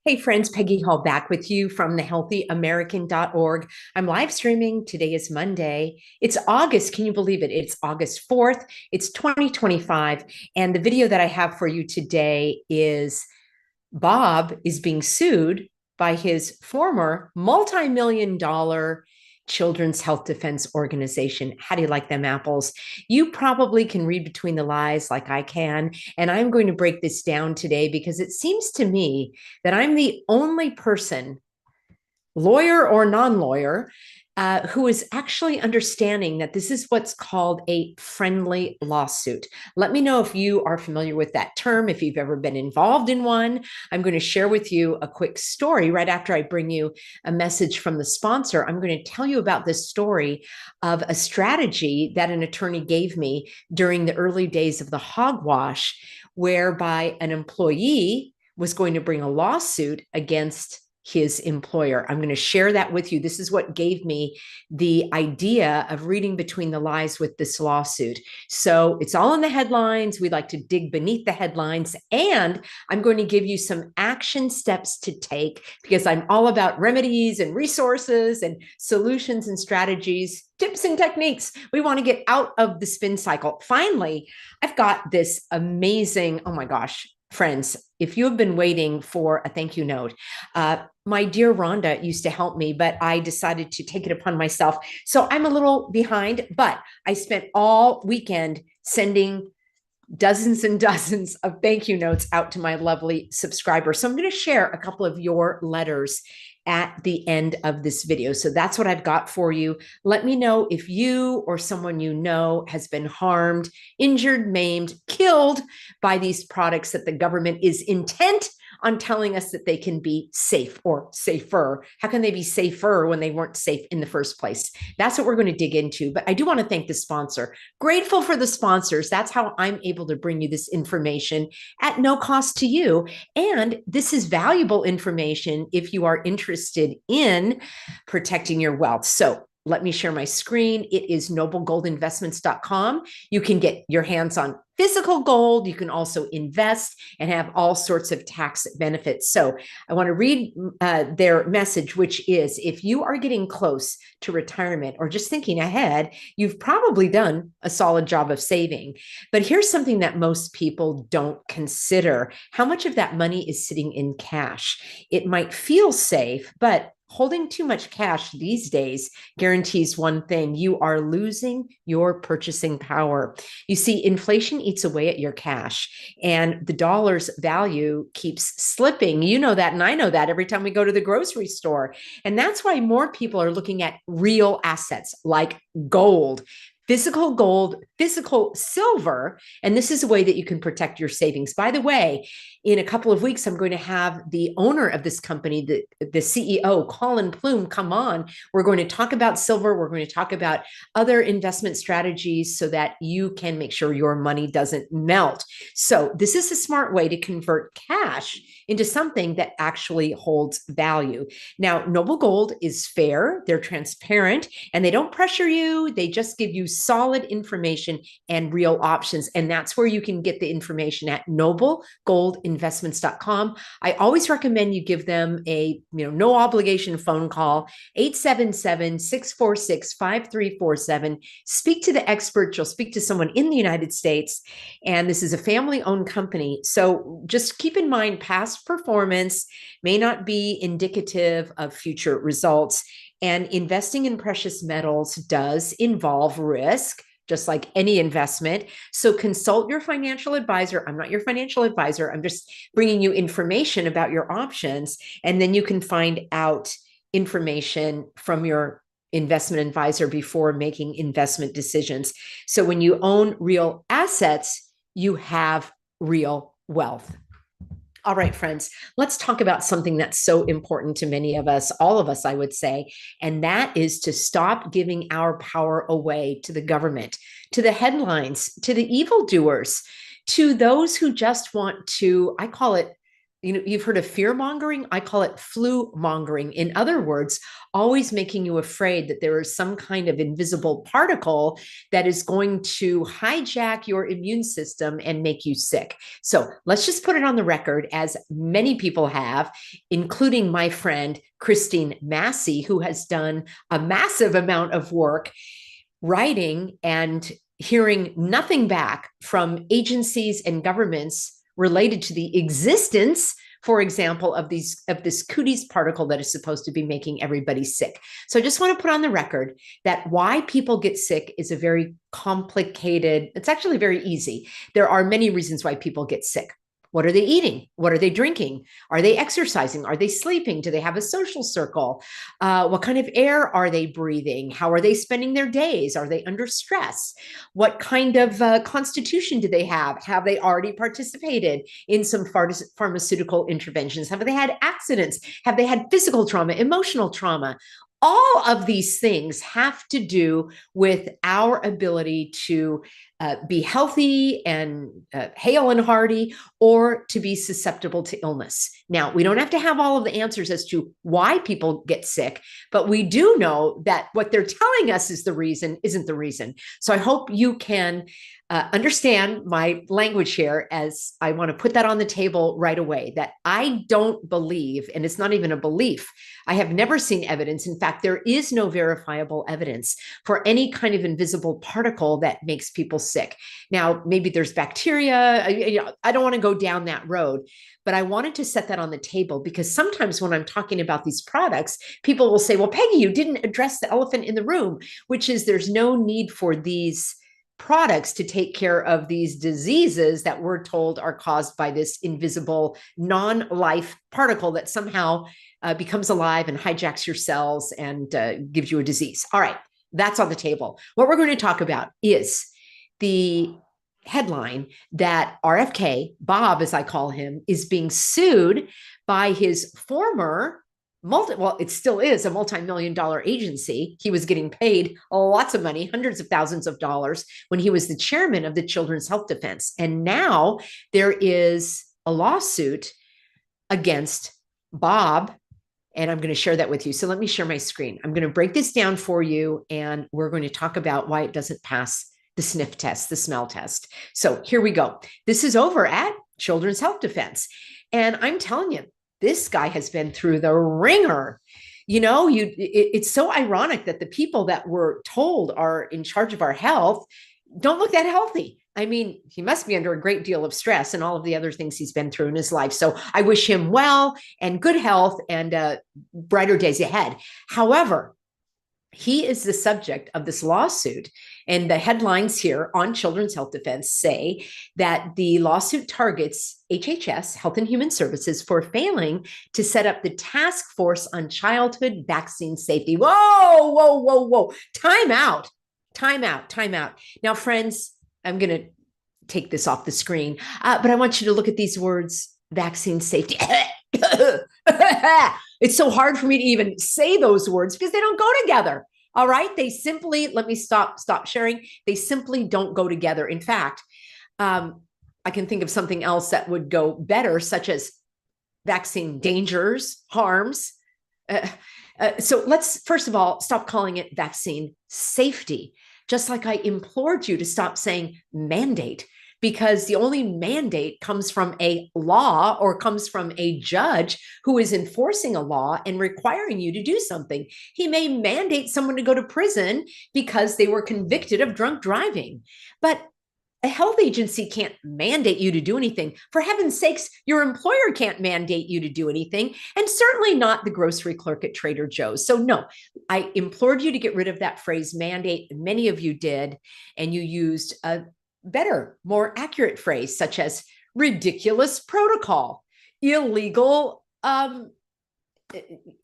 Hey friends, Peggy Hall back with you from thehealthyamerican.org. I'm live streaming. Today is Monday. It's August. Can you believe it? It's August 4th. It's 2025. And the video that I have for you today is Bob is being sued by his former multi-million dollar Children's Health Defense Organization. How do you like them apples? You probably can read between the lies like I can. And I'm going to break this down today because it seems to me that I'm the only person, lawyer or non-lawyer, who is actually understanding that this is what's called a friendly lawsuit. Let me know if you are familiar with that term, if you've ever been involved in one. I'm going to share with you a quick story right after I bring you a message from the sponsor. I'm going to tell you about this story of a strategy that an attorney gave me during the early days of the hogwash, whereby an employee was going to bring a lawsuit against his employer. I'm going to share that with you. This is what gave me the idea of reading between the lies with this lawsuit. So it's all in the headlines. We like to dig beneath the headlines. And I'm going to give you some action steps to take because I'm all about remedies and resources and solutions and strategies, tips and techniques. We want to get out of the spin cycle. Finally, I've got this amazing, oh my gosh, friends, if you have been waiting for a thank you note, my dear Rhonda used to help me, but I decided to take it upon myself. So I'm a little behind, but I spent all weekend sending dozens and dozens of thank you notes out to my lovely subscribers. So I'm going to share a couple of your letters at the end of this video. So that's what I've got for you. Let me know if you or someone you know has been harmed, injured, maimed, killed by these products that the government is intent on telling us that they can be safe or safer. How can they be safer when they weren't safe in the first place? That's what we're going to dig into. But I do want to thank the sponsor. Grateful for the sponsors. That's how I'm able to bring you this information at no cost to you. And this is valuable information if you are interested in protecting your wealth. So let me share my screen. It is noblegoldinvestments.com. You can get your hands on physical gold. You can also invest and have all sorts of tax benefits. So I want to read their message, which is if you are getting close to retirement or just thinking ahead, you've probably done a solid job of saving. But here's something that most people don't consider. How much of that money is sitting in cash? It might feel safe, but holding too much cash these days guarantees one thing: you are losing your purchasing power. You see, inflation eats away at your cash, and the dollar's value keeps slipping. You know that, and I know that every time we go to the grocery store. And that's why more people are looking at real assets like gold. Physical gold, physical silver, and this is a way that you can protect your savings. By the way, in a couple of weeks, I'm going to have the owner of this company, the CEO, Colin Plume, come on. We're going to talk about silver. We're going to talk about other investment strategies so that you can make sure your money doesn't melt. So this is a smart way to convert cash into something that actually holds value. Now, Noble Gold is fair. They're transparent, and they don't pressure you. They just give you solid information and real options. And that's where you can get the information at noblegoldinvestments.com. I always recommend you give them a no obligation phone call, 877-646-5347. Speak to the expert. You'll speak to someone in the United States. And this is a family-owned company. So just keep in mind, past performance may not be indicative of future results. And investing in precious metals does involve risk, just like any investment. So consult your financial advisor. I'm not your financial advisor. I'm just bringing you information about your options. And then you can find out information from your investment advisor before making investment decisions. So when you own real assets, you have real wealth. All right, friends, let's talk about something that's so important to many of us, all of us, I would say, and that is to stop giving our power away to the government, to the headlines, to the evildoers, to those who just want to, I call it you've heard of fear mongering. I call it flu mongering. In other words, always making you afraid that there is some kind of invisible particle that is going to hijack your immune system and make you sick. So let's just put it on the record, as many people have, including my friend Christine Massey, who has done a massive amount of work writing and hearing nothing back from agencies and governments related to the existence, for example, of this cooties particle that is supposed to be making everybody sick. So I just want to put on the record that why people get sick is a very complicated, it's actually very easy. There are many reasons why people get sick. What are they eating? What are they drinking? Are they exercising? Are they sleeping? Do they have a social circle? What kind of air are they breathing? How are they spending their days? Are they under stress? What kind of constitution do they have? Have they already participated in some pharmaceutical interventions? Have they had accidents? Have they had physical trauma, emotional trauma? All of these things have to do with our ability to be healthy and hale and hearty, or to be susceptible to illness. Now, we don't have to have all of the answers as to why people get sick, but we do know that what they're telling us is the reason isn't the reason. So I hope you can understand my language here, as I want to put that on the table right away, that I don't believe, and it's not even a belief, I have never seen evidence. In fact, there is no verifiable evidence for any kind of invisible particle that makes people sick. Now, maybe there's bacteria. I don't want to go down that road, but I wanted to set that on the table, because sometimes when I'm talking about these products, people will say, well, Peggy, you didn't address the elephant in the room, which is there's no need for these products to take care of these diseases that we're told are caused by this invisible non-life particle that somehow becomes alive and hijacks your cells and gives you a disease. All right, that's on the table. What we're going to talk about is the headline that RFK, Bob, as I call him, is being sued by his former well, it still is a multi-million-dollar agency. He was getting paid lots of money, hundreds of thousands of dollars, when he was the chairman of the Children's Health Defense. And now there is a lawsuit against Bob, and I'm going to share that with you. So let me share my screen. I'm going to break this down for you, and we're going to talk about why it doesn't pass the sniff test, the smell test. So here we go. This is over at Children's Health Defense. And I'm telling you, this guy has been through the ringer. It's so ironic that the people that we're told are in charge of our health don't look that healthy. I mean, he must be under a great deal of stress and all of the other things he's been through in his life. So I wish him well and good health and brighter days ahead. However, he is the subject of this lawsuit, and the headlines here on Children's Health Defense say that the lawsuit targets HHS, Health and Human Services, for failing to set up the task force on childhood vaccine safety. Whoa, whoa, whoa, whoa. Time out. Now, friends, I'm going to take this off the screen, but I want you to look at these words: vaccine safety. It's so hard for me to even say those words because they don't go together. All right. They simply, let me stop sharing. They simply don't go together. In fact, I can think of something else that would go better, such as vaccine dangers, harms. So let's, first of all, stop calling it vaccine safety, just like I implored you to stop saying mandate, because the only mandate comes from a law or comes from a judge who is enforcing a law and requiring you to do something. He may mandate someone to go to prison because they were convicted of drunk driving, but a health agency can't mandate you to do anything. For heaven's sakes, your employer can't mandate you to do anything, and certainly not the grocery clerk at Trader Joe's. So no, I implored you to get rid of that phrase mandate. Many of you did, and you used a better, more accurate phrase, such as ridiculous protocol, illegal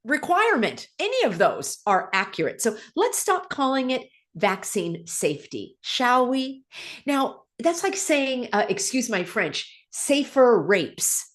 requirement. Any of those are accurate. So let's stop calling it vaccine safety, shall we? Now, that's like saying, excuse my French, safer rapes.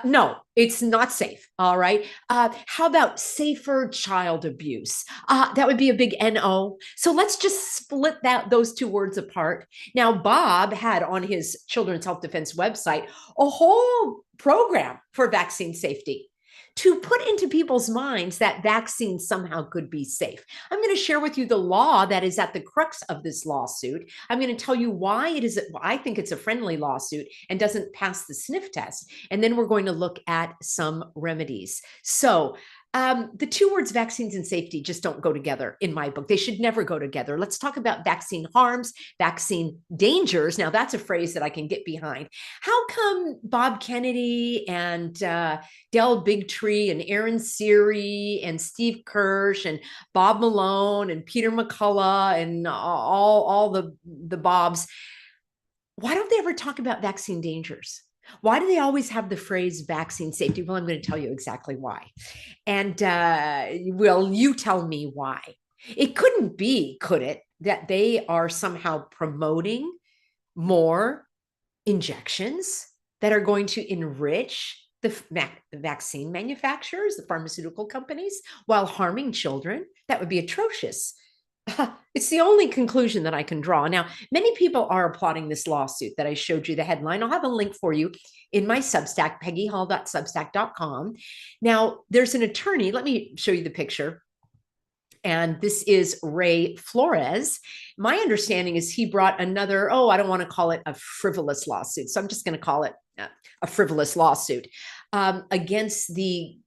No, it's not safe. All right. How about safer child abuse? That would be a big NO. So let's just split those two words apart. Now, Bob had on his Children's Health Defense website a whole program for vaccine safety to put into people's minds that vaccines somehow could be safe. I'm going to share with you the law that is at the crux of this lawsuit. I'm going to tell you why it is, I think it's a friendly lawsuit and doesn't pass the sniff test. And then we're going to look at some remedies. So the two words vaccines and safety just don't go together in my book. They should never go together. Let's talk about vaccine harms, vaccine dangers. Now, that's a phrase that I can get behind. How come Bob Kennedy and Del Bigtree and Aaron Siri and Steve Kirsch and Bob Malone and Peter McCullough and all the Bobs, why don't they ever talk about vaccine dangers? Why do they always have the phrase vaccine safety? Well, I'm going to tell you exactly why. And will you tell me why? It couldn't be, could it, that they are somehow promoting more injections that are going to enrich the vaccine manufacturers, the pharmaceutical companies, while harming children? That would be atrocious. It's the only conclusion that I can draw. Now, many people are applauding this lawsuit that I showed you the headline. I'll have a link for you in my Substack, peggyhall.substack.com. Now, there's an attorney. Let me show you the picture. And this is Ray Flores. My understanding is he brought another, I don't want to call it a frivolous lawsuit. So I'm just going to call it a frivolous lawsuit against the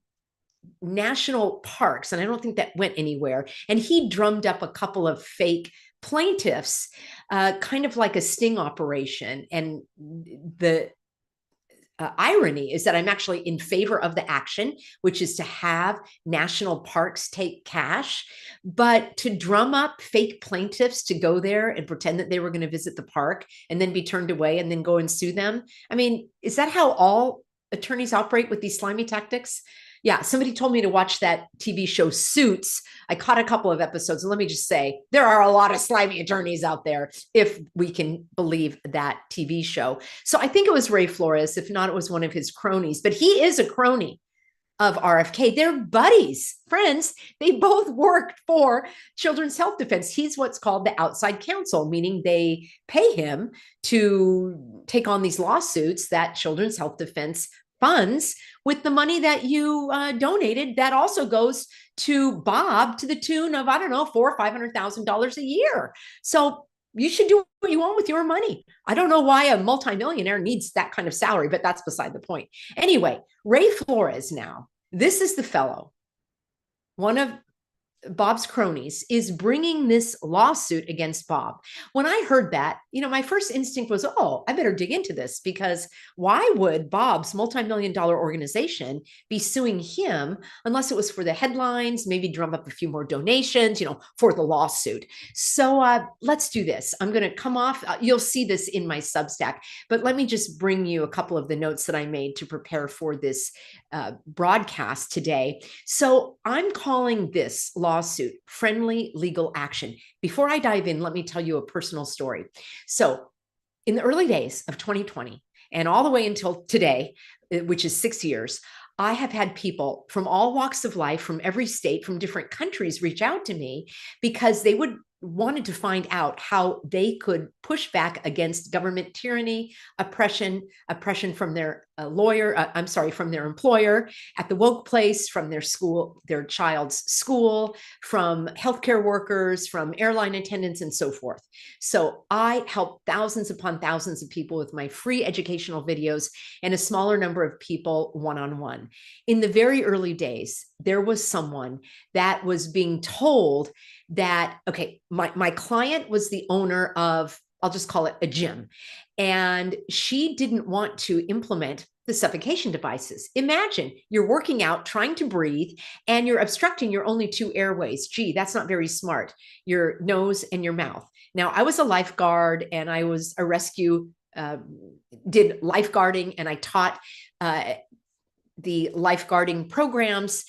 national parks. And I don't think that went anywhere. And he drummed up a couple of fake plaintiffs, kind of like a sting operation. And the irony is that I'm actually in favor of the action, which is to have national parks take cash, but to drum up fake plaintiffs to go there and pretend that they were going to visit the park and then be turned away and then go and sue them. I mean, is that how all attorneys operate with these slimy tactics? Yeah, somebody told me to watch that TV show Suits. I caught a couple of episodes, and let me just say, there are a lot of slimy attorneys out there, if we can believe that TV show. So I think it was Ray Flores. If not, it was one of his cronies, but he is a crony of RFK. They're buddies, friends. They both worked for Children's Health Defense. He's what's called the outside counsel, meaning they pay him to take on these lawsuits that Children's Health Defense funds with the money that you donated. That also goes to Bob to the tune of, I don't know, $400,000 or $500,000 a year. So you should do what you want with your money. I don't know why a multimillionaire needs that kind of salary, but that's beside the point. Anyway, Ray Flores now, this is the fellow, one of Bob's cronies, is bringing this lawsuit against Bob. When I heard that, my first instinct was, I better dig into this, because why would Bob's multi-million-dollar organization be suing him unless it was for the headlines, maybe drum up a few more donations, for the lawsuit? So let's do this. I'm going to come off. You'll see this in my Substack, but let me just bring you a couple of the notes that I made to prepare for this broadcast today. So I'm calling this lawsuit friendly legal action. Before I dive in, let me tell you a personal story. So in the early days of 2020 and all the way until today, which is 6 years, I have had people from all walks of life, from every state, from different countries reach out to me because they wanted to find out how they could push back against government tyranny, oppression from their from their employer at the workplace, from their child's school, from healthcare workers, from airline attendants, and so forth. So I help thousands upon thousands of people with my free educational videos, and a smaller number of people one-on-one. In the very early days, there was someone that was being told that, okay, my client was the owner of, I'll just call it a gym, and she didn't want to implement the suffocation devices. Imagine you're working out, trying to breathe, and you're obstructing your only two airways. Gee, that's not very smart. Your nose and your mouth. Now, I was a lifeguard and I was a rescue, did lifeguarding, and I taught the lifeguarding programs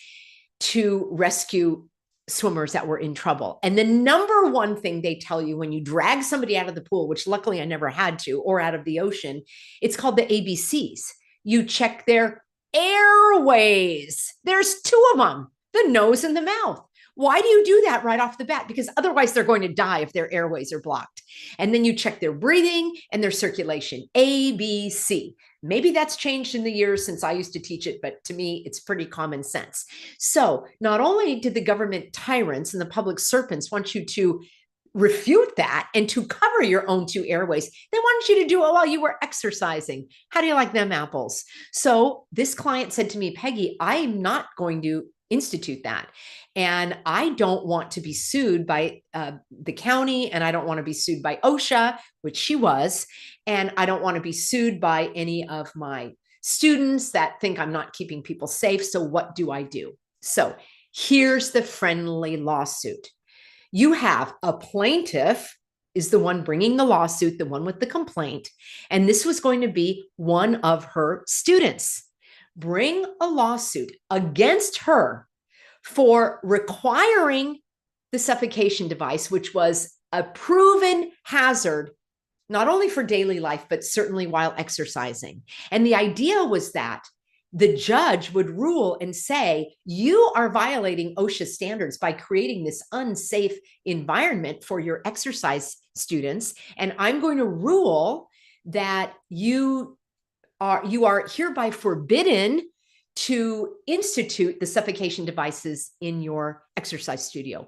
to rescue swimmers that were in trouble. And the number one thing they tell you when you drag somebody out of the pool, which luckily I never had to, or out of the ocean, it's called the ABCs. You check their Airways. There's two of them, the nose and the mouth. Why do you do that right off the bat? Because otherwise they're going to die if their airways are blocked. And then you check their breathing and their circulation, A, B, C. Maybe that's changed in the years since I used to teach it, but to me, it's pretty common sense. So not only did the government tyrants and the public serpents want you to refute that and to cover your own two airways, they wanted you to do it while you were exercising. How do you like them apples? So this client said to me, Peggy, I'm not going to institute that. And I don't want to be sued by the county, and I don't want to be sued by OSHA, which she was, and I don't want to be sued by any of my students that think I'm not keeping people safe. So what do I do? So here's the friendly lawsuit. You have a plaintiff is the one bringing the lawsuit, the one with the complaint, and this was going to be one of her students. Bring a lawsuit against her for requiring the suffocation device, which was a proven hazard, not only for daily life, but certainly while exercising. And the idea was that the judge would rule and say, you are violating OSHA standards by creating this unsafe environment for your exercise students. And I'm going to rule that you are hereby forbidden to institute the suffocation devices in your exercise studio.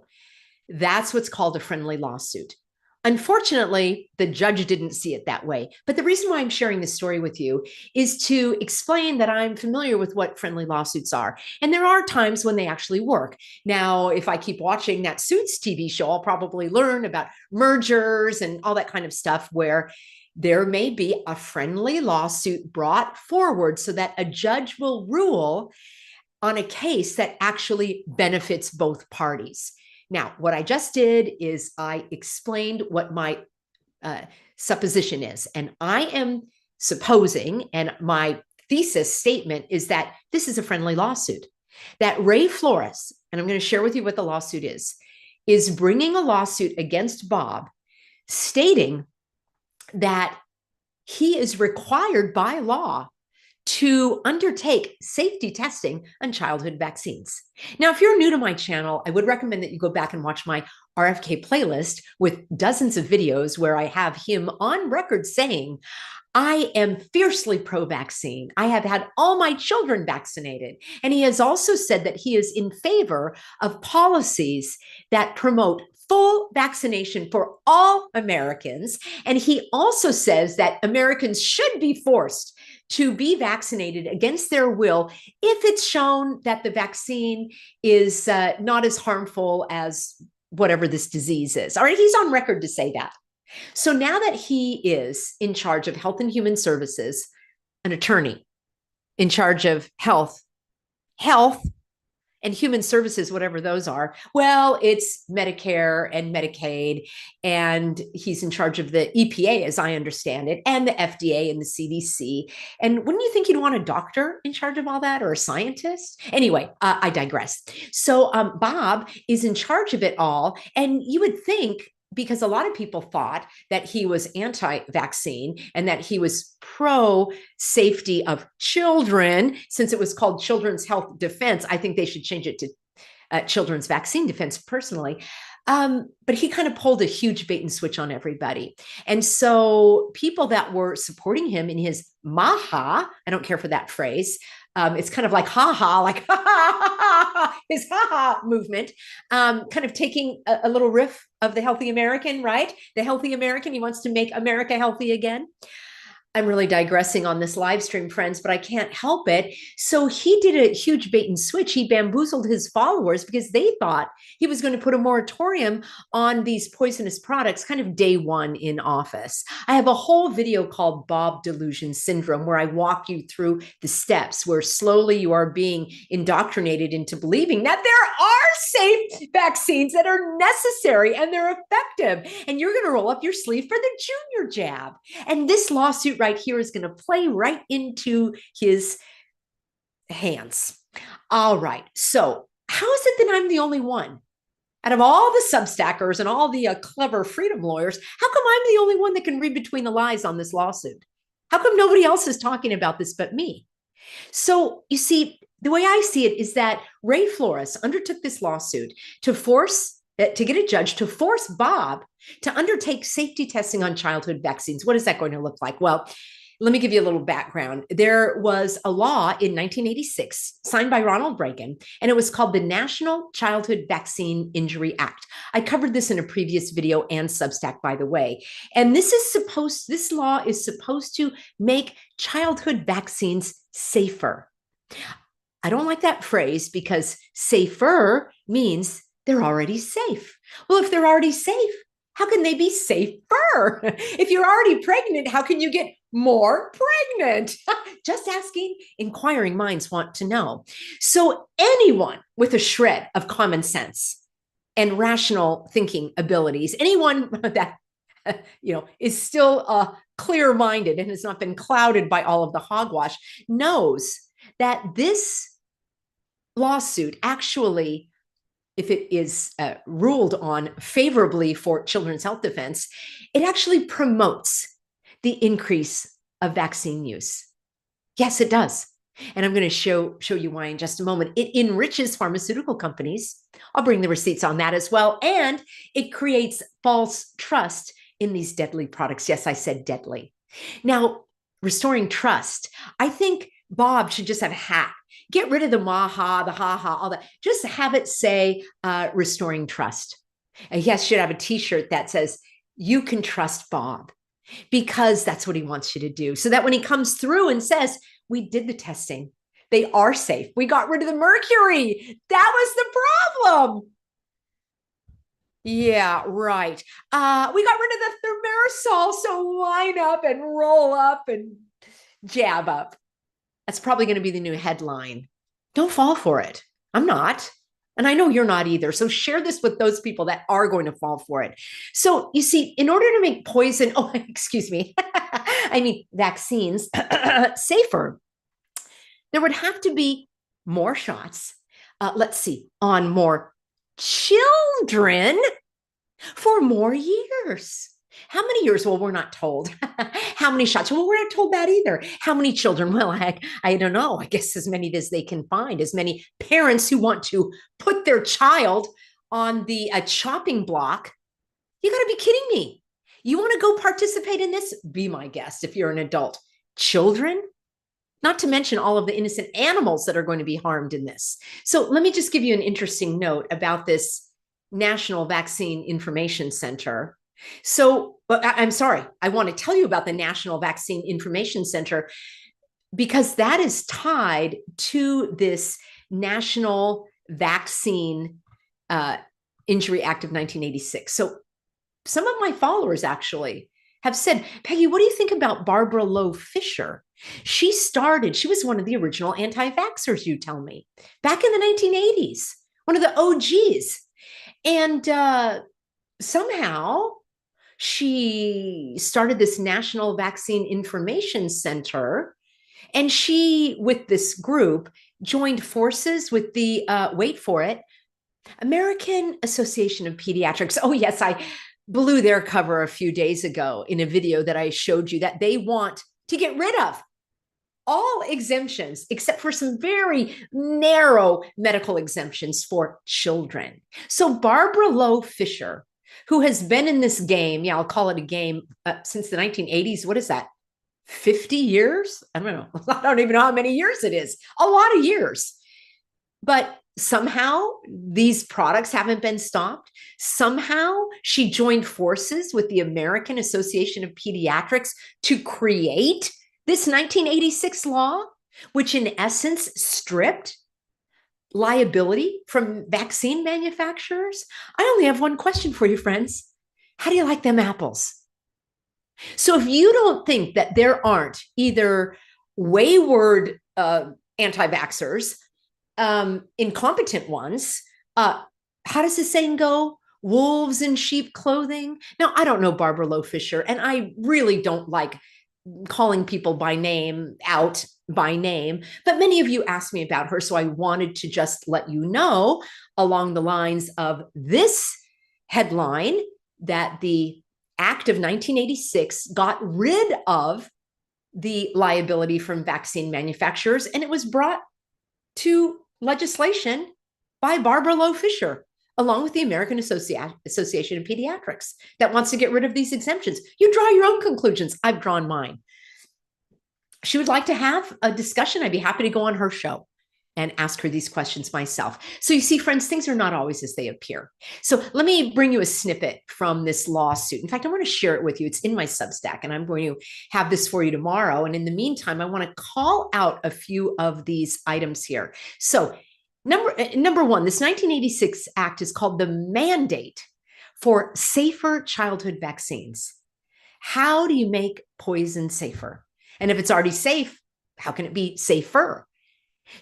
That's what's called a friendly lawsuit. Unfortunately, the judge didn't see it that way. But the reason why I'm sharing this story with you is to explain that I'm familiar with what friendly lawsuits are. And there are times when they actually work. Now, if I keep watching that Suits TV show, I'll probably learn about mergers and all that kind of stuff where there may be a friendly lawsuit brought forward so that a judge will rule on a case that actually benefits both parties. Now, what I just did is I explained what my supposition is, and I am supposing, and my thesis statement is that this is a friendly lawsuit, that Ray Flores, and I'm going to share with you what the lawsuit is bringing a lawsuit against Bob, stating that he is required by law to undertake safety testing on childhood vaccines. Now, if you're new to my channel, I would recommend that you go back and watch my RFK playlist with dozens of videos where I have him on record saying, I am fiercely pro-vaccine. I have had all my children vaccinated. And he has also said that he is in favor of policies that promote full vaccination for all Americans. And he also says that Americans should be forced to be vaccinated against their will if it's shown that the vaccine is not as harmful as whatever this disease is. All right, he's on record to say that. So now that he is in charge of Health and Human Services, an attorney in charge of health and human services, whatever those are, well, it's Medicare and Medicaid, and he's in charge of the EPA, as I understand it, and the FDA and the CDC. And wouldn't you think you'd want a doctor in charge of all that, or a scientist? Anyway, I digress. So Bob is in charge of it all, and you would think, because a lot of people thought that he was anti-vaccine and that he was pro-safety of children, since it was called Children's Health Defense. I think they should change it to Children's Vaccine Defense personally. But he kind of pulled a huge bait and switch on everybody. And so people that were supporting him in his maha, I don't care for that phrase, it's kind of like ha-ha, like ha-ha, his ha-ha movement, kind of taking a little riff of the healthy American, right? The healthy American, he wants to make America healthy again. I'm really digressing on this live stream, friends, but I can't help it. So he did a huge bait and switch. He bamboozled his followers because they thought he was going to put a moratorium on these poisonous products kind of day one in office. I have a whole video called Bob Delusion Syndrome where I walk you through the steps where slowly you are being indoctrinated into believing that there are safe vaccines that are necessary and they're effective. And you're going to roll up your sleeve for the junior jab. And this lawsuit right here is going to play right into his hands. All right. So how is it that I'm the only one out of all the Substackers and all the clever freedom lawyers? How come I'm the only one that can read between the lies on this lawsuit? How come nobody else is talking about this but me? So you see, the way I see it is that Ray Flores undertook this lawsuit to get a judge to force Bob to undertake safety testing on childhood vaccines. What is that going to look like? Well, let me give you a little background. There was a law in 1986 signed by Ronald Reagan, and it was called the National Childhood Vaccine Injury Act. I covered this in a previous video and Substack, by the way. And this law is supposed to make childhood vaccines safer. I don't like that phrase because safer means they're already safe. Well, if they're already safe, how can they be safer? If you're already pregnant, how can you get more pregnant? Just asking. Inquiring minds want to know. So anyone with a shred of common sense and rational thinking abilities, anyone that is still clear-minded and has not been clouded by all of the hogwash, knows that this lawsuit actually, if it is ruled on favorably for Children's Health Defense, it actually promotes the increase of vaccine use. Yes, it does. And I'm going to show you why in just a moment. It enriches pharmaceutical companies. I'll bring the receipts on that as well. And it creates false trust in these deadly products. Yes, I said deadly. Now, restoring trust. I think Bob should just have a hat. Get rid of the maha, the ha-ha, all that. Just have it say restoring trust. And yes, should have a t-shirt that says, you can trust Bob, because that's what he wants you to do. So that when he comes through and says, we did the testing, they are safe. We got rid of the mercury. That was the problem. Yeah, right. We got rid of the thimerosal, so line up and roll up and jab up. That's probably going to be the new headline. Don't fall for it. I'm not. And I know you're not either. So share this with those people that are going to fall for it. So you see, in order to make poison, excuse me, I mean, vaccines safer, there would have to be more shots. Let's see, on more children for more years. How many years? Well, we're not told. How many shots? Well, we're not told that either. How many children? Well, I don't know. I guess as many as they can find, as many parents who want to put their child on the chopping block. You got to be kidding me. You want to go participate in this? Be my guest if you're an adult. Children? Not to mention all of the innocent animals that are going to be harmed in this. So let me just give you an interesting note about this National Vaccine Information Center. So I'm sorry, I want to tell you about the National Vaccine Information Center because that is tied to this National Vaccine Injury Act of 1986. So some of my followers actually have said, Peggy, what do you think about Barbara Loe Fisher? She was one of the original anti-vaxxers, you tell me, back in the 1980s, one of the OGs. And somehow she started this National Vaccine Information Center, and she, with this group, joined forces with the, wait for it, American Association of Pediatrics. Oh, yes, I blew their cover a few days ago in a video that I showed you that they want to get rid of all exemptions, except for some very narrow medical exemptions for children. So Barbara Loe Fisher, who has been in this game, I'll call it a game, since the 1980s. What is that? 50 years? I don't know. I don't even know how many years it is. A lot of years. But somehow these products haven't been stopped. Somehow she joined forces with the American Association of Pediatrics to create this 1986 law, which in essence stripped liability from vaccine manufacturers. I only have one question for you, friends. How do you like them apples? So if you don't think that there aren't either wayward anti-vaxxers, incompetent ones, how does the saying go? Wolves in sheep clothing. Now, I don't know Barbara Loe Fisher, and I really don't like calling people by name out by name, but many of you asked me about her, so I wanted to just let you know along the lines of this headline that the Act of 1986 got rid of the liability from vaccine manufacturers, and it was brought to legislation by Barbara Loe Fisher, along with the American Association of Pediatrics, that wants to get rid of these exemptions. You draw your own conclusions. I've drawn mine. She would like to have a discussion. I'd be happy to go on her show and ask her these questions myself. So you see, friends, things are not always as they appear. So let me bring you a snippet from this lawsuit. In fact, I want to share it with you. It's in my Substack, and I'm going to have this for you tomorrow. And in the meantime, I want to call out a few of these items here. So number one, this 1986 act is called the Mandate for Safer Childhood Vaccines. How do you make poison safer? And if it's already safe, how can it be safer?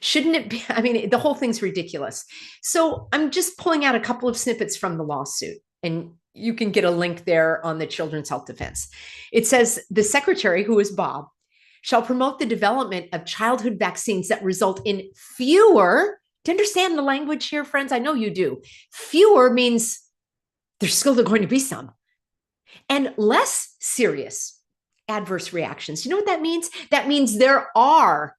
Shouldn't it be? I mean, the whole thing's ridiculous. So I'm just pulling out a couple of snippets from the lawsuit, and you can get a link there on the Children's Health Defense. It says the secretary, who is Bob, shall promote the development of childhood vaccines that result in fewer. Do you understand the language here, friends? I know you do. Fewer means there's still going to be some, and less serious adverse reactions. You know what that means? That means there are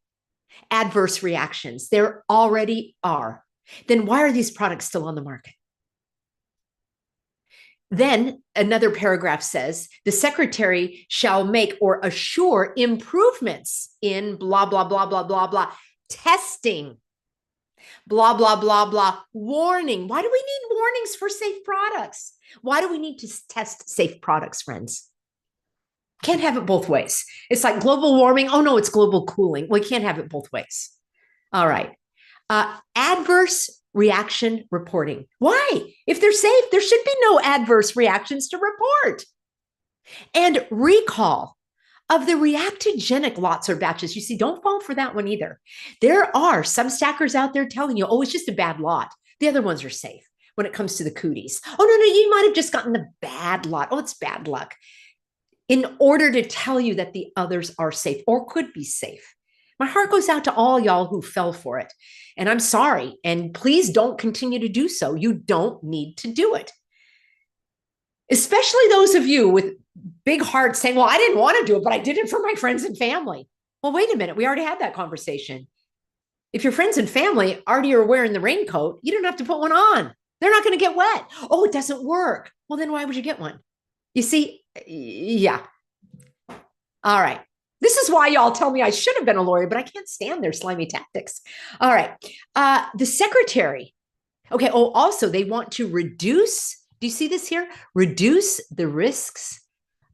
adverse reactions. There already are. Then why are these products still on the market? Then another paragraph says the secretary shall make or assure improvements in blah, blah, blah, blah, blah, blah, testing, blah, blah, blah, blah, warning. Why do we need warnings for safe products? Why do we need to test safe products, friends? Can't have it both ways. It's like global warming. Oh, no, it's global cooling. We can't have it both ways. All right. Adverse reaction reporting. Why? If they're safe, there should be no adverse reactions to report. And recall of the reactogenic lots or batches. You see, don't fall for that one either. There are some stackers out there telling you, oh, it's just a bad lot. The other ones are safe when it comes to the cooties. Oh, no, you might have just gotten the bad lot. Oh, it's bad luck. In order to tell you that the others are safe or could be safe. My heart goes out to all y'all who fell for it. And I'm sorry. And please don't continue to do so. You don't need to do it. Especially those of you with big hearts saying, well, I didn't want to do it, but I did it for my friends and family. Well, wait a minute. We already had that conversation. If your friends and family already are wearing the raincoat, you don't have to put one on. They're not going to get wet. Oh, it doesn't work. Well, then why would you get one? You see, yeah. All right. This is why y'all tell me I should have been a lawyer, but I can't stand their slimy tactics. All right. The secretary. Okay. Oh, also, they want to reduce. Do you see this here? Reduce the risks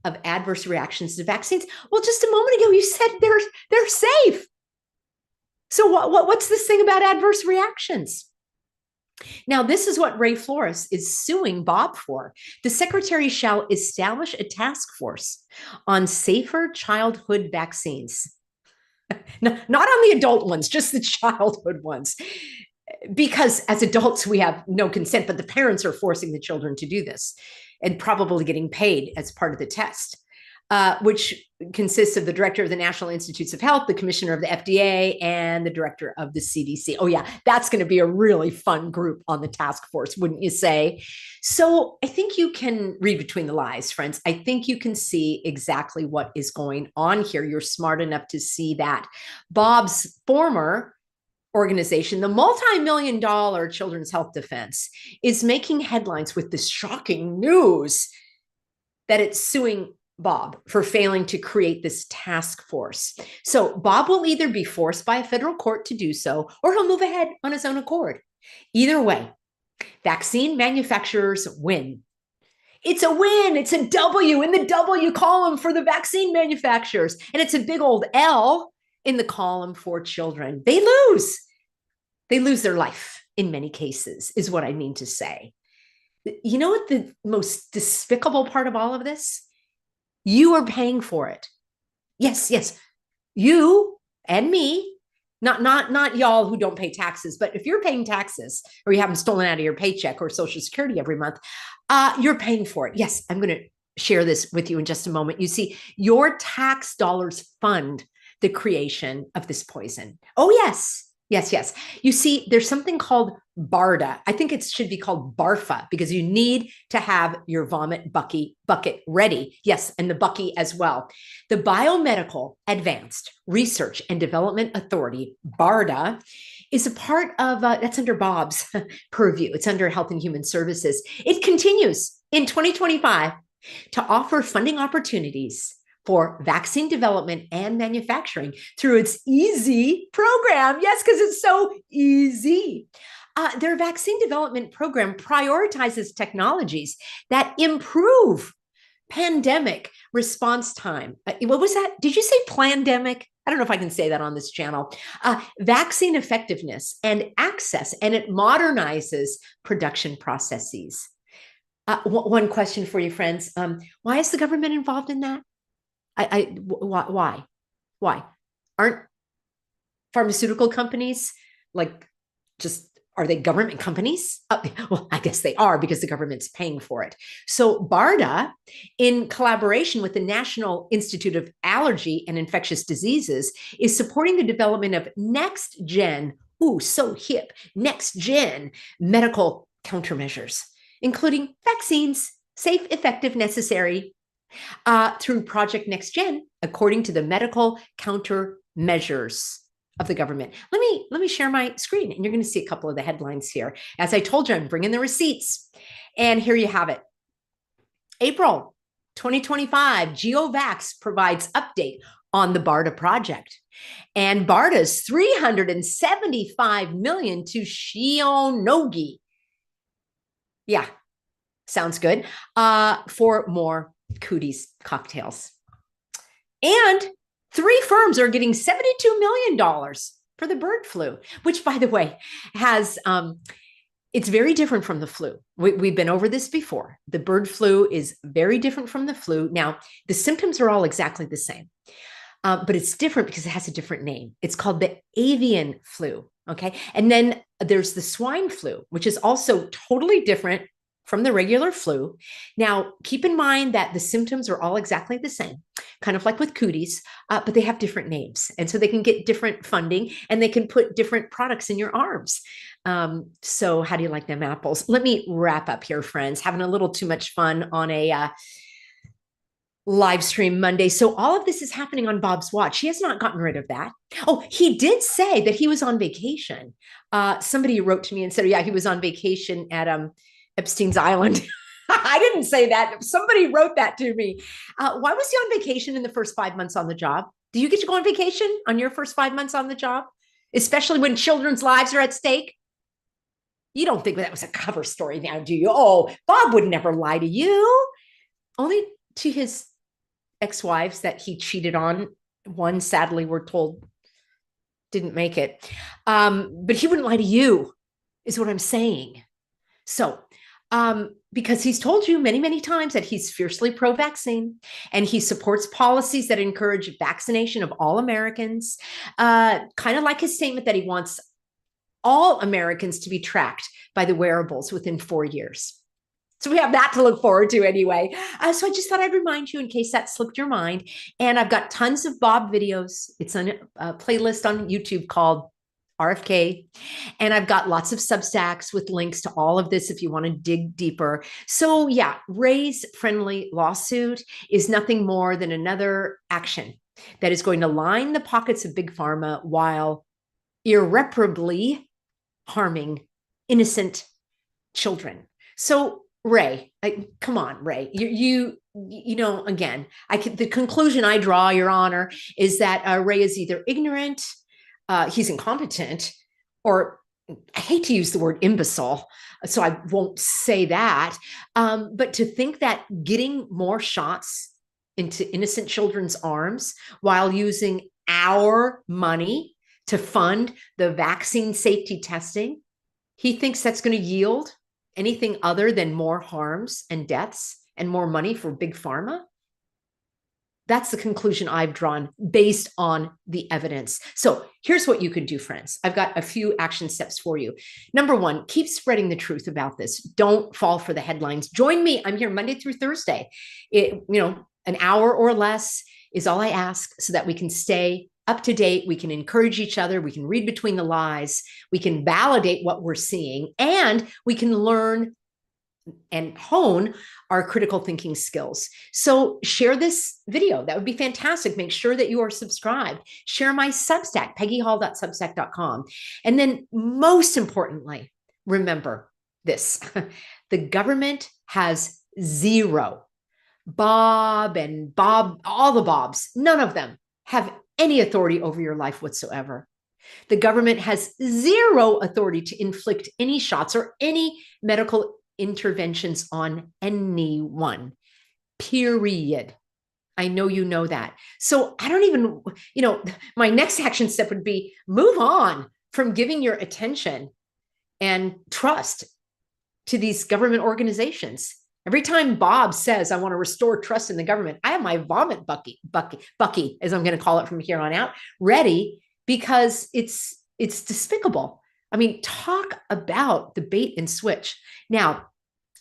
of adverse reactions to vaccines. Well, just a moment ago, you said they're safe. So what's this thing about adverse reactions? Now, this is what Ray Flores is suing Bob for. The secretary shall establish a task force on safer childhood vaccines. Not on the adult ones, just the childhood ones. Because as adults, we have no consent, but the parents are forcing the children to do this and probably getting paid as part of the test. Which consists of the director of the National Institutes of Health, the commissioner of the FDA, and the director of the CDC. Oh, yeah, that's going to be a really fun group on the task force, wouldn't you say? So I think you can read between the lines, friends. I think you can see exactly what is going on here. You're smart enough to see that. Bob's former organization, the multi-million-dollar Children's Health Defense, is making headlines with this shocking news that it's suing Bob for failing to create this task force. So Bob will either be forced by a federal court to do so, or he'll move ahead on his own accord. Either way, vaccine manufacturers win. It's a win. It's a W in the W column for the vaccine manufacturers. And it's a big old L in the column for children. They lose. They lose their life in many cases, is what I mean to say. You know what the most despicable part of all of this? You are paying for it. Yes, you and me, not y'all who don't pay taxes, but if you're paying taxes or you have them stolen out of your paycheck or Social Security every month, you're paying for it. Yes, I'm going to share this with you in just a moment. You see, your tax dollars fund the creation of this poison. Oh, yes. Yes, yes. You see, there's something called BARDA. I think it should be called BARFA because you need to have your vomit bucket ready. Yes, and the Bucky as well. The Biomedical Advanced Research and Development Authority, BARDA, is a part of that's under Bob's purview. It's under Health and Human Services. It continues in 2025 to offer funding opportunities for vaccine development and manufacturing through its EASY program. Yes, because it's so easy. Their vaccine development program prioritizes technologies that improve pandemic response time. What was that? Did you say pandemic? I don't know if I can say that on this channel. Vaccine effectiveness and access, and it modernizes production processes. One question for you, friends. Why is the government involved in that? Why aren't pharmaceutical companies like just are they government companies? Well, I guess they are because the government's paying for it. So BARDA, in collaboration with the National Institute of Allergy and Infectious Diseases, is supporting the development of next gen, so hip, next gen medical countermeasures, including vaccines, safe, effective, necessary, through Project Next Gen, according to the medical countermeasures of the government. Let me share my screen, and you're going to see a couple of the headlines here. As I told you, I'm bringing the receipts, and here you have it. April 2025, GeoVax provides update on the BARDA project, and BARDA's $375 million to Shionogi. Yeah, sounds good. For more cooties cocktails. And 3 firms are getting $72 million for the bird flu, which, by the way, has it's very different from the flu. We've been over this before. The bird flu is very different from the flu. Now, the symptoms are all exactly the same, but it's different because it has a different name. It's called the avian flu, okay? And then there's the swine flu, which is also totally different from the regular flu. Now, keep in mind that the symptoms are all exactly the same, kind of like with cooties, but they have different names. And so they can get different funding and they can put different products in your arms. So how do you like them apples? Let me wrap up here, friends. Having a little too much fun on a live stream Monday. So all of this is happening on Bob's watch. He has not gotten rid of that. Oh, he did say that he was on vacation. Somebody wrote to me and said, yeah, he was on vacation at Epstein's Island. I didn't say that. Somebody wrote that to me. Why was he on vacation in the first 5 months on the job? Do you get to go on vacation on your first 5 months on the job? Especially when children's lives are at stake? You don't think that was a cover story now, do you? Oh, Bob would never lie to you. Only to his ex-wives that he cheated on. One, sadly, we're told didn't make it. But he wouldn't lie to you, is what I'm saying. So, because he's told you many, many times that he's fiercely pro-vaccine and he supports policies that encourage vaccination of all Americans, kind of like his statement that he wants all Americans to be tracked by the wearables within 4 years. So we have that to look forward to anyway. So I just thought I'd remind you in case that slipped your mind. And I've got tons of Bob videos. It's on a playlist on YouTube called RFK. And I've got lots of Substacks with links to all of this if you want to dig deeper. So yeah, Ray's friendly lawsuit is nothing more than another action that is going to line the pockets of Big Pharma while irreparably harming innocent children. So Ray, come on, Ray, you know, again, the conclusion I draw, Your Honor, is that Ray is either ignorant, he's incompetent, or I hate to use the word imbecile, so I won't say that. But to think that getting more shots into innocent children's arms while using our money to fund the vaccine safety testing, he thinks that's going to yield anything other than more harms and deaths and more money for Big Pharma? That's the conclusion I've drawn based on the evidence. So here's what you can do, friends. I've got a few action steps for you. Number one, keep spreading the truth about this. Don't fall for the headlines. Join me. I'm here Monday through Thursday. An hour or less is all I ask so that we can stay up to date. We can encourage each other. We can read between the lies. We can validate what we're seeing, and we can learn and hone our critical thinking skills. So share this video. That would be fantastic. Make sure that you are subscribed. Share my Substack, peggyhall.substack.com. And then most importantly, remember this. The government has zero. Bob and Bob, all the Bobs, none of them have any authority over your life whatsoever. The government has zero authority to inflict any shots or any medical interventions on anyone, period. I know you know that. So I don't even, my next action step would be move on from giving your attention and trust to these government organizations. Every time Bob says, I want to restore trust in the government, I have my vomit Bucky, as I'm going to call it from here on out, ready, because it's despicable. I mean, talk about the bait and switch. Now,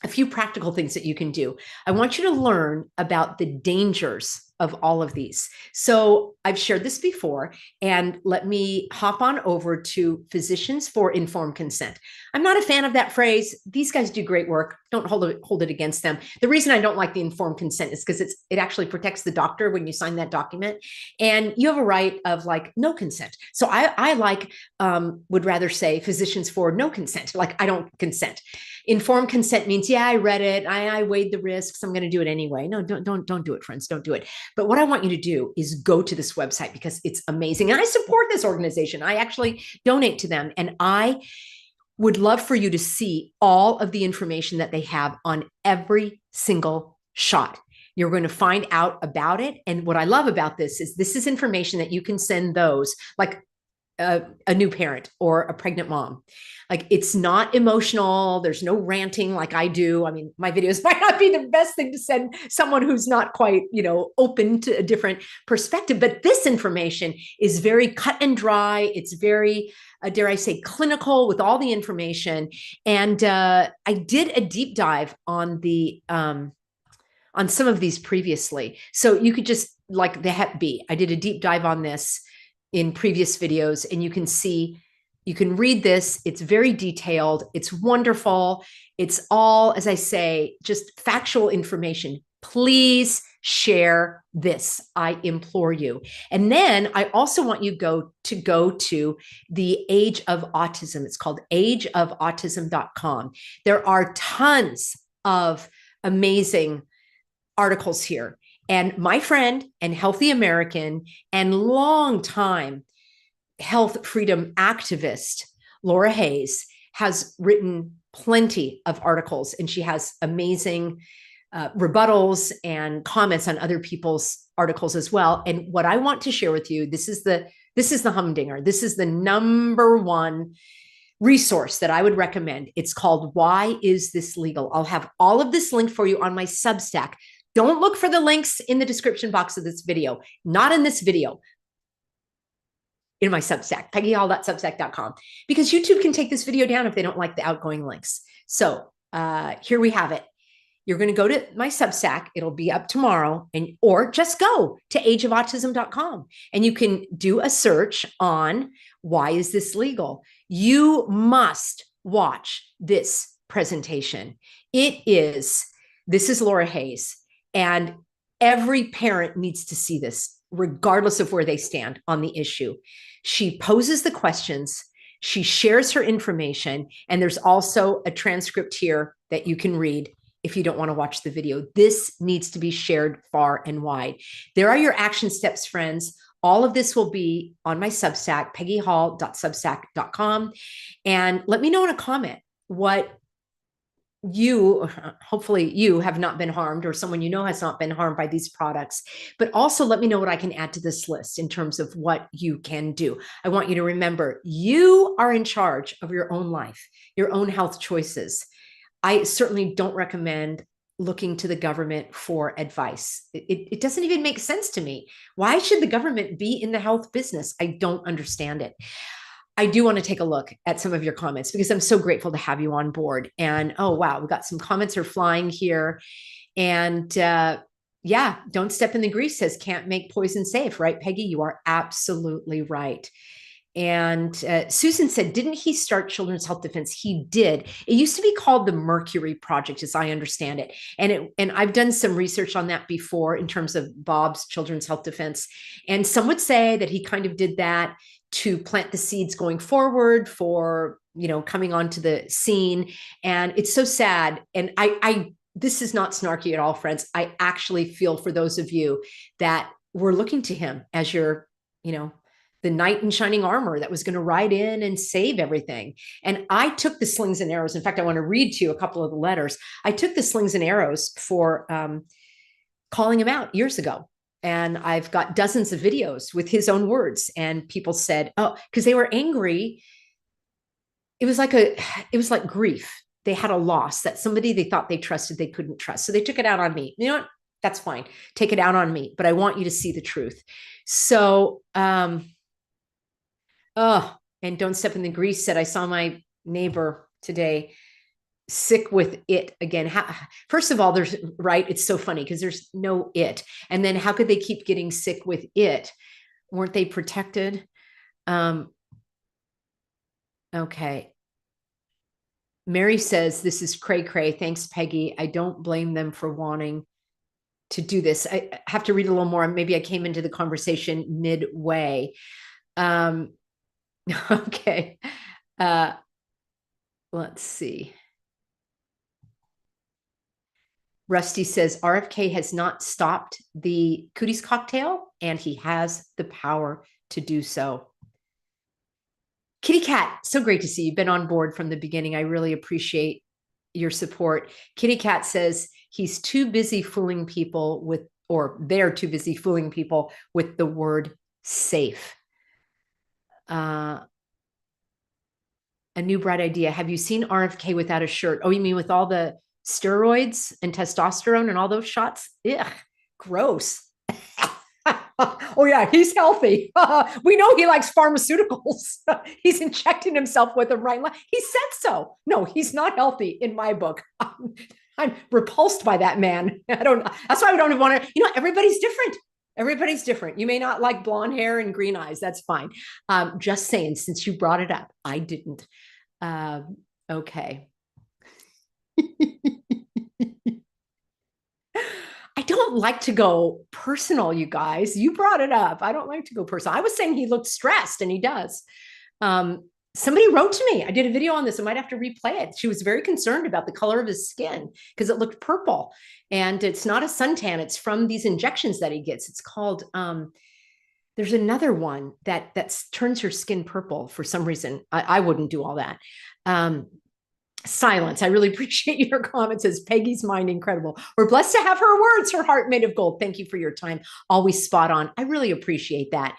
a few practical things that you can do. I want you to learn about the dangers of all of these. So I've shared this before, and let me hop on over to Physicians for Informed Consent. I'm not a fan of that phrase. These guys do great work. Don't hold it against them. The reason I don't like the informed consent is because it actually protects the doctor when you sign that document, and you have a right of like no consent. So I would rather say Physicians for no consent. Like I don't consent. Informed consent means, yeah, I read it. I weighed the risks. I'm going to do it anyway. No, don't do it, friends. Don't do it. But what I want you to do is go to this website because it's amazing. And I support this organization. I actually donate to them. And I would love for you to see all of the information that they have on every single shot. You're going to find out about it. And what I love about this is information that you can send those, like a new parent or a pregnant mom. Like it's not emotional. There's no ranting like I do. I mean, my videos might not be the best thing to send someone who's not quite, open to a different perspective. But this information is very cut and dry. It's very, dare I say, clinical with all the information. And I did a deep dive on on some of these previously. So you could just like the Hep B. I did a deep dive on this in previous videos, and you can read this. It's very detailed. It's wonderful. It's all, as I say, just factual information. Please share this. I implore you. And then I also want you to go to the Age of Autism. It's called ageofautism.com. There are tons of amazing articles here. And my friend and Healthy American and longtime health freedom activist, Laura Hayes, has written plenty of articles, and she has amazing rebuttals and comments on other people's articles as well. And what I want to share with you, this is the humdinger. This is the number one resource that I would recommend. It's called Why Is This Legal? I'll have all of this linked for you on my Substack. Don't look for the links in the description box of this video. Not in this video. In my Substack, peggyhall.substack.com, because YouTube can take this video down if they don't like the outgoing links. So here we have it. You're going to go to my Substack. It'll be up tomorrow, or just go to ageofautism.com and you can do a search on why is this legal. You must watch this presentation. This is Laura Hayes. And every parent needs to see this, regardless of where they stand on the issue. She poses the questions, she shares her information, and there's also a transcript here that you can read if you don't want to watch the video. This needs to be shared far and wide. There are your action steps, friends. All of this will be on my Substack, peggyhall.substack.com. And let me know in a comment what hopefully you have not been harmed, or someone you know has not been harmed by these products. But also let me know what I can add to this list in terms of what you can do. I want you to remember, you are in charge of your own life, your own health choices. I certainly don't recommend looking to the government for advice. It doesn't even make sense to me. Why should the government be in the health business? I don't understand it. I do want to take a look at some of your comments because I'm so grateful to have you on board. And oh, wow, we got some comments are flying here. And Yeah, don't step in the grease says can't make poison safe, right, Peggy? You are absolutely right. And Susan said, didn't he start Children's Health Defense? He did. It used to be called the Mercury Project, as I understand it. And I've done some research on that before in terms of Bob's Children's Health Defense. And some would say that he kind of did that to plant the seeds going forward for, coming onto the scene. And it's so sad. And I this is not snarky at all, friends. I actually feel for those of you that were looking to him as your, the knight in shining armor that was going to ride in and save everything. And I took the slings and arrows. In fact, I want to read to you a couple of the letters. I took the slings and arrows for calling him out years ago. And I've got dozens of videos with his own words. And people said, oh, because they were angry. It was like grief. They had a loss that somebody they thought they trusted, they couldn't trust. So they took it out on me. You know what? That's fine. Take it out on me, but I want you to see the truth. So, and don't step in the grease said, I saw my neighbor today sick with it again. First of all, it's so funny because there's no it. And then how could they keep getting sick with it? Weren't they protected? Okay. Mary says, this is cray cray. Thanks, Peggy. I don't blame them for wanting to do this. I have to read a little more. Maybe I came into the conversation midway. Okay. Let's see. Rusty says, RFK has not stopped the cooties cocktail, and he has the power to do so. Kitty Cat, so great to see you. You've been on board from the beginning. I really appreciate your support. Kitty Cat says he's too busy fooling people they're too busy fooling people with the word safe. A new bright idea. Have you seen RFK without a shirt? Oh, you mean with all the steroids and testosterone and all those shots? Ugh, gross. Oh yeah, he's healthy. We know he likes pharmaceuticals. He's injecting himself with them right now. He said so. No, he's not healthy in my book. I'm repulsed by that man. That's why I don't even want to, everybody's different. Everybody's different. You may not like blonde hair and green eyes. That's fine. Just saying, since you brought it up, I didn't. Okay. I don't like to go personal, you guys. You brought it up. I don't like to go personal. I was saying he looked stressed, and he does. Somebody wrote to me. I did a video on this. I might have to replay it. She was very concerned about the color of his skin because it looked purple. And it's not a suntan. It's from these injections that he gets. It's called, there's another one that turns your skin purple for some reason. I wouldn't do all that. Silence. I really appreciate your comments. Says Peggy's mind incredible. We're blessed to have her words, her heart made of gold. Thank you for your time. Always spot on. I really appreciate that.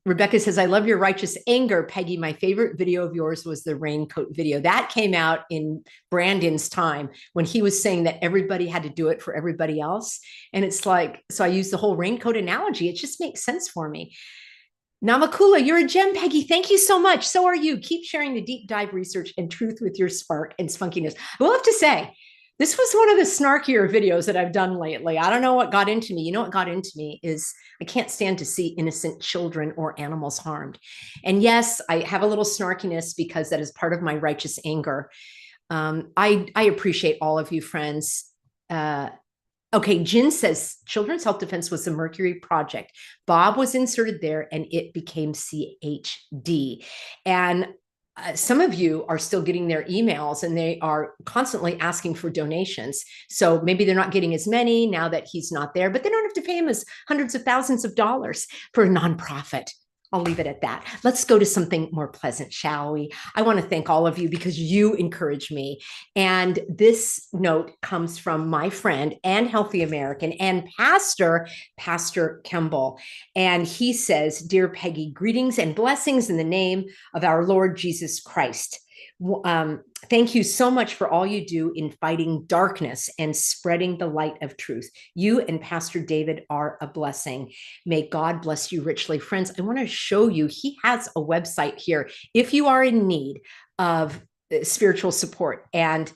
Rebecca says, I love your righteous anger, Peggy. My favorite video of yours was the raincoat video. That came out in Brandon's time when he was saying that everybody had to do it for everybody else. And it's like, so I use the whole raincoat analogy. It just makes sense for me. Namakula, you're a gem, Peggy. Thank you so much. So are you. Keep sharing the deep dive research and truth with your spark and spunkiness. I will have to say, this was one of the snarkier videos that I've done lately. I don't know what got into me. You know what got into me is I can't stand to see innocent children or animals harmed. And yes, I have a little snarkiness because that is part of my righteous anger. I appreciate all of you, friends. Okay, Jen says Children's Health Defense was the Mercury Project. Bob was inserted there and it became CHD. And some of you are still getting their emails and they are constantly asking for donations. So maybe they're not getting as many now that he's not there, but they don't have to pay him as hundreds of thousands of dollars for a nonprofit. I'll leave it at that. Let's go to something more pleasant, shall we? I want to thank all of you because you encourage me. And this note comes from my friend and Healthy American and Pastor Kemble. And he says, Dear Peggy, greetings and blessings in the name of our Lord Jesus Christ. Thank you so much for all you do in fighting darkness and spreading the light of truth. You and Pastor David are a blessing. May God bless you richly. Friends, I want to show you, he has a website here. If you are in need of spiritual support, and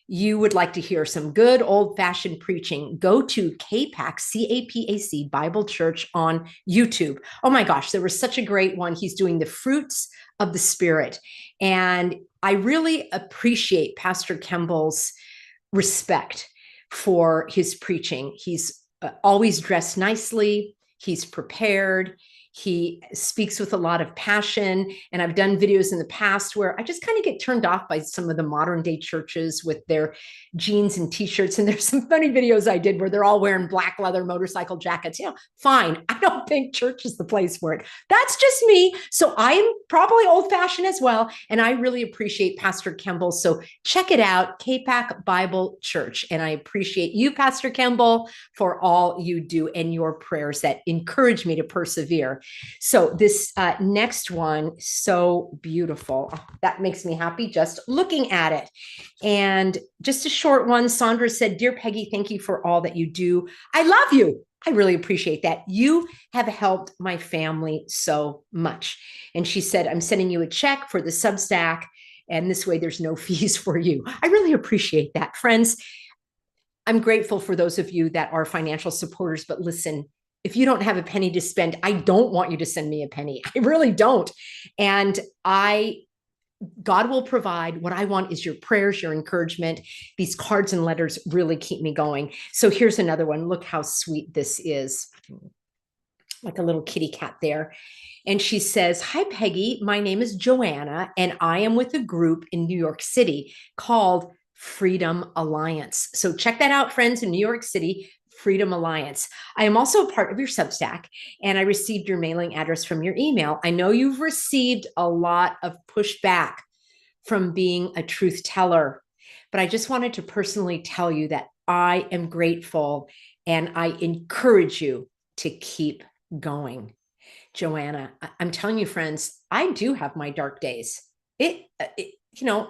you would like to hear some good old-fashioned preaching, go to CAPAC, CAPAC Bible Church on YouTube. Oh my gosh, there was such a great one. He's doing the fruits of the Spirit. And I really appreciate Pastor Kemball's respect for his preaching. He's always dressed nicely. He's prepared. He speaks with a lot of passion. And I've done videos in the past where I just kind of get turned off by some of the modern day churches with their jeans and t-shirts. And there's some funny videos I did where they're all wearing black leather motorcycle jackets. You know, fine. I don't think church is the place for it. That's just me. So I'm probably old fashioned as well. And I really appreciate Pastor Kemball. So check it out, CAPAC Bible Church. And I appreciate you, Pastor Kemball, for all you do and your prayers that encourage me to persevere. So this next one, so beautiful. Oh, that makes me happy just looking at it. And just a short one, Sandra said, "Dear Peggy, thank you for all that you do. I love you. I really appreciate that. You have helped my family so much." And she said, "I'm sending you a check for the Substack, and this way there's no fees for you." I really appreciate that. Friends, I'm grateful for those of you that are financial supporters, but listen, if you don't have a penny to spend, I don't want you to send me a penny. I really don't. And God will provide. What I want is your prayers, your encouragement. These cards and letters really keep me going. So here's another one. Look how sweet this is. Like a little kitty cat there. And she says, "Hi, Peggy. My name is Joanna, and I am with a group in New York City called Freedom Alliance." So check that out, friends, in New York City, Freedom Alliance. I am also a part of your Substack, and I received your mailing address from your email. I know you've received a lot of pushback from being a truth teller, but I just wanted to personally tell you that I am grateful and I encourage you to keep going. Joanna, I'm telling you, friends, I do have my dark days. It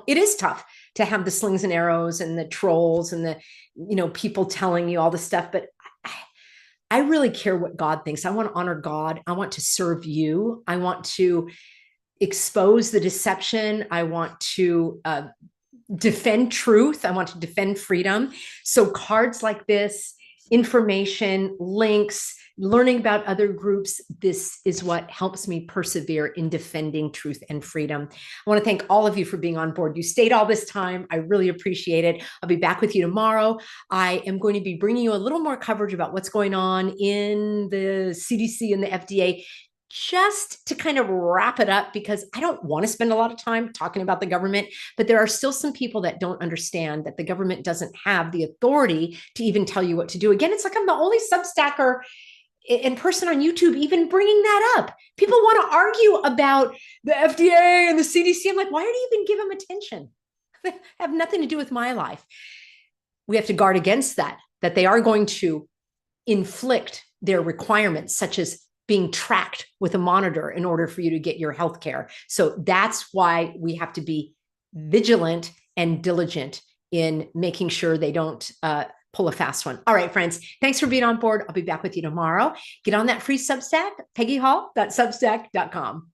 is tough to have the slings and arrows and the trolls and the, people telling you all the stuff, but I really care what God thinks. I want to honor God. I want to serve you. I want to expose the deception. I want to defend truth. I want to defend freedom. So cards like this, information, links, learning about other groups, this is what helps me persevere in defending truth and freedom. I want to thank all of you for being on board. You stayed all this time. I really appreciate it. I'll be back with you tomorrow. I am going to be bringing you a little more coverage about what's going on in the CDC and the FDA, just to kind of wrap it up, because I don't want to spend a lot of time talking about the government, but there are still some people that don't understand that the government doesn't have the authority to even tell you what to do. Again, it's like I'm the only Substacker in person on YouTube even bringing that up. People want to argue about the FDA and the CDC. I'm like, why do you even give them attention? They have nothing to do with my life. We have to guard against that they are going to inflict their requirements, such as being tracked with a monitor in order for you to get your health care. So that's why we have to be vigilant and diligent in making sure they don't pull a fast one. All right, friends, thanks for being on board. I'll be back with you tomorrow. Get on that free Substack, peggyhall.substack.com.